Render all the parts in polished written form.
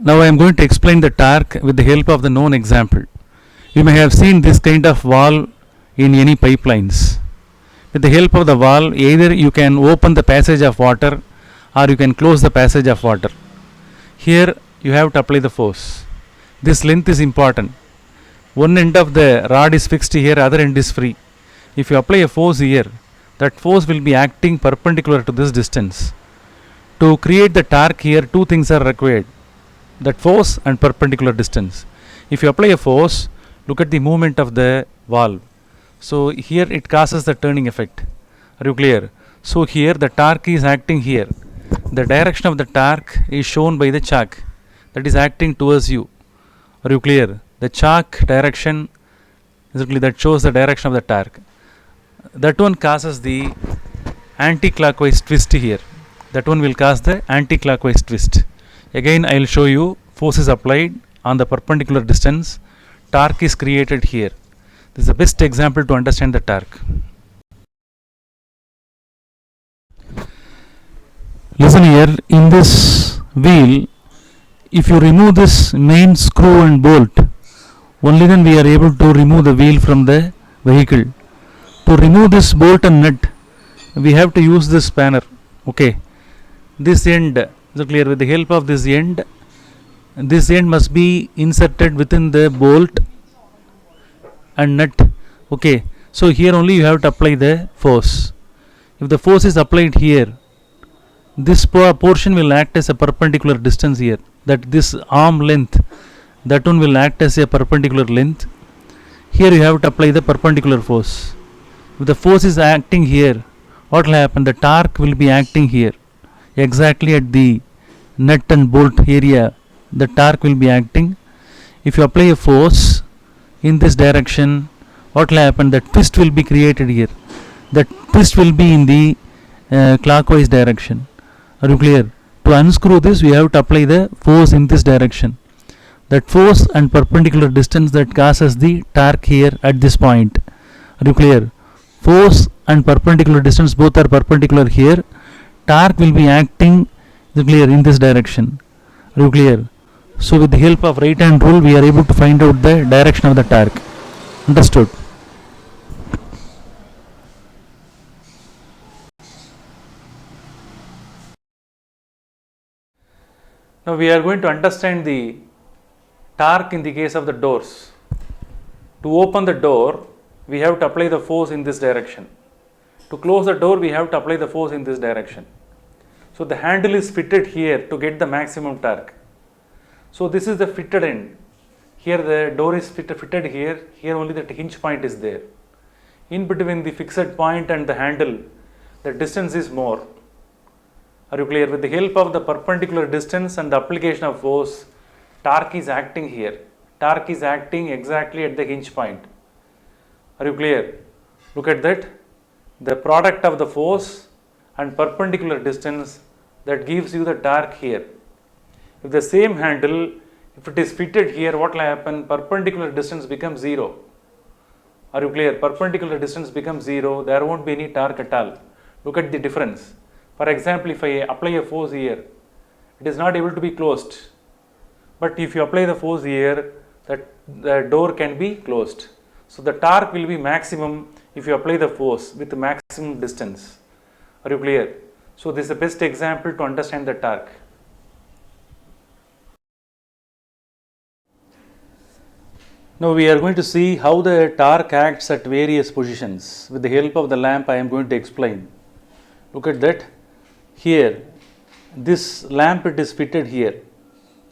Now I am going to explain the torque with the help of the known example. You may have seen this kind of valve in any pipelines. With the help of the valve, either you can open the passage of water or you can close the passage of water. Here you have to apply the force. This length is important. One end of the rod is fixed here, other end is free. If you apply a force here, that force will be acting perpendicular to this distance. To create the torque here, two things are required: that force and perpendicular distance. If you apply a force, look at the movement of the valve. So here it causes the turning effect. Are you clear? So here the torque is acting here. The direction of the torque is shown by the chalk that is acting towards you. Are you clear? The chalk direction that shows the direction of the torque. That one causes the anti-clockwise twist here. That one will cause the anti-clockwise twist. Again I will show you. Force is applied on the perpendicular distance. Torque is created here. This is the best example to understand the torque. Listen here, in this wheel, if you remove this main screw and bolt, only then we are able to remove the wheel from the vehicle. To remove this bolt and nut, we have to use this spanner. Okay, this end, so clear, with the help of this end must be inserted within the bolt and nut. Okay, so here only you have to apply the force. If the force is applied here, this portion will act as a perpendicular distance here. That this arm length, that one will act as a perpendicular length. Here you have to apply the perpendicular force. If the force is acting here, what will happen? The torque will be acting here, exactly at the nut and bolt area. The torque will be acting. If you apply a force in this direction, what will happen? The twist will be created here. The twist will be in the clockwise direction. Are you clear? To unscrew this, we have to apply the force in this direction. That force and perpendicular distance that causes the torque here at this point. Are you clear? Force and perpendicular distance both are perpendicular here. Torque will be acting, clear, in this direction. Are you clear? So with the help of right hand rule, we are able to find out the direction of the torque. Understood? Now we are going to understand the torque in the case of the doors. To open the door, we have to apply the force in this direction. To close the door, we have to apply the force in this direction. So the handle is fitted here to get the maximum torque. So this is the fitted end. Here the door is fitted here. Here only the hinge point is there. In between the fixed point and the handle, the distance is more. Are you clear? With the help of the perpendicular distance and the application of force, torque is acting here. Torque is acting exactly at the hinge point. Are you clear? Look at that. The product of the force and perpendicular distance, that gives you the torque here. If the same handle, if it is fitted here, what will happen? Perpendicular distance becomes 0. Are you clear? Perpendicular distance becomes 0. There won't be any torque at all. Look at the difference. For example, if I apply a force here, it is not able to be closed. But if you apply the force here, the door can be closed. So the torque will be maximum if you apply the force with the maximum distance. Are you clear? So this is the best example to understand the torque. Now we are going to see how the torque acts at various positions. With the help of the lamp, I am going to explain. Look at that. Here, this lamp, it is fitted here.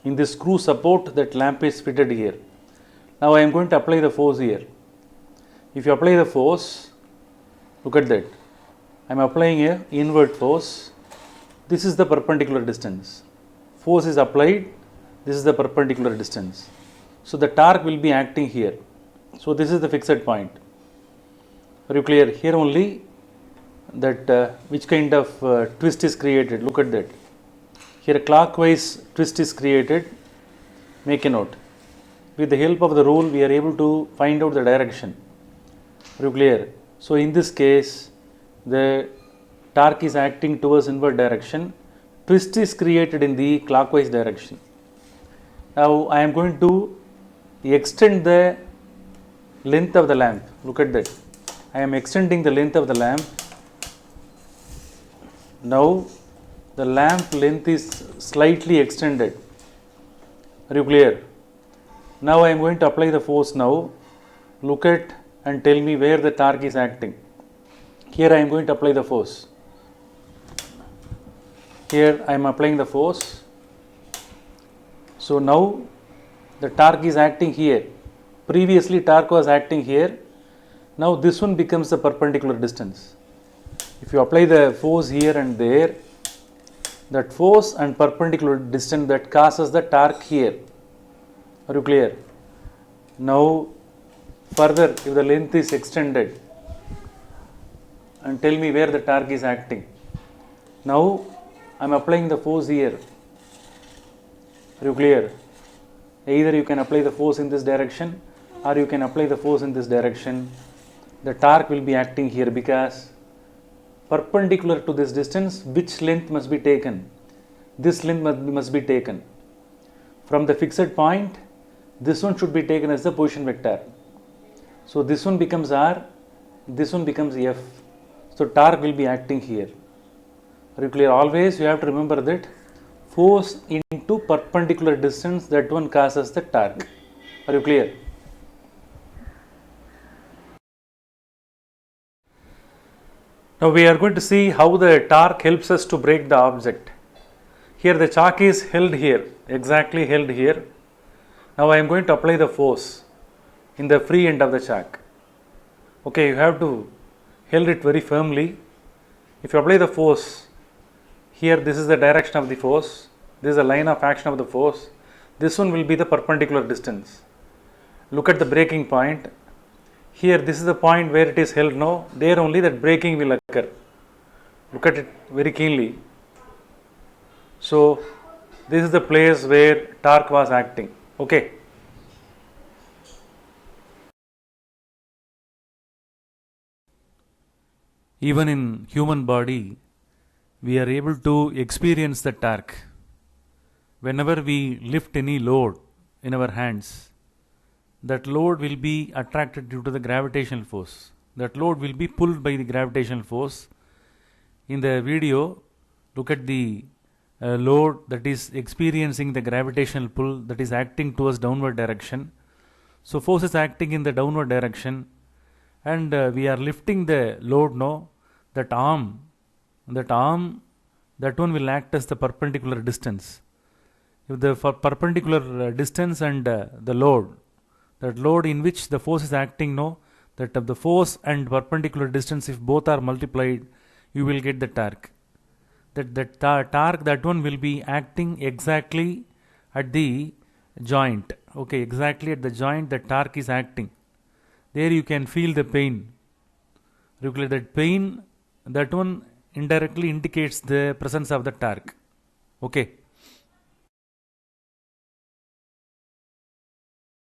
In this screw support, that lamp is fitted here. Now I am going to apply the force here. If you apply the force, look at that. I am applying a inward force. This is the perpendicular distance. Force is applied. This is the perpendicular distance. So the torque will be acting here. So this is the fixed point. Are you clear? Here only that which kind of twist is created. Look at that. Here a clockwise twist is created. Make a note. With the help of the rule, we are able to find out the direction. Are you clear? So in this case, the torque is acting towards inward direction. Twist is created in the clockwise direction. Now I am going to extend the length of the lamp. Look at that. I am extending the length of the lamp. Now the lamp length is slightly extended. Are you clear? Now I am going to apply the force now. Look at and tell me where the torque is acting. Here I am going to apply the force. Here I am applying the force. So now the torque is acting here. Previously torque was acting here. Now this one becomes the perpendicular distance. If you apply the force here and there, that force and perpendicular distance that causes the torque here. Are you clear? Now further, if the length is extended, and tell me where the torque is acting. Now I am applying the force here. Are you clear? Either you can apply the force in this direction or you can apply the force in this direction. The torque will be acting here because perpendicular to this distance, which length must be taken? This length must be taken. From the fixed point, this one should be taken as the position vector. So this one becomes R, this one becomes F. So torque will be acting here. Are you clear? Always you have to remember that force into perpendicular distance, that one causes the torque. Are you clear? Now we are going to see how the torque helps us to break the object. Here the chalk is held here, exactly held here. Now I am going to apply the force in the free end of the chalk. Okay, you have to hold it very firmly. If you apply the force, here this is the direction of the force, this is the line of action of the force, this one will be the perpendicular distance. Look at the breaking point. Here this is the point where it is held now, there only that breaking will occur. Look at it very keenly. So this is the place where torque was acting. Okay. Even in human body, we are able to experience the torque. Whenever we lift any load in our hands, that load will be attracted due to the gravitational force. That load will be pulled by the gravitational force. In the video, look at the load that is experiencing the gravitational pull that is acting towards downward direction. So force is acting in the downward direction, and we are lifting the load now. That arm, that one will act as the perpendicular distance. If the perpendicular distance and the load, that load in which the force is acting now, that of the force and perpendicular distance, if both are multiplied, you will get the torque. That torque, that one will be acting exactly at the joint. Okay, exactly at the joint the torque is acting. There you can feel the pain. That pain, that one indirectly indicates the presence of the torque. Okay.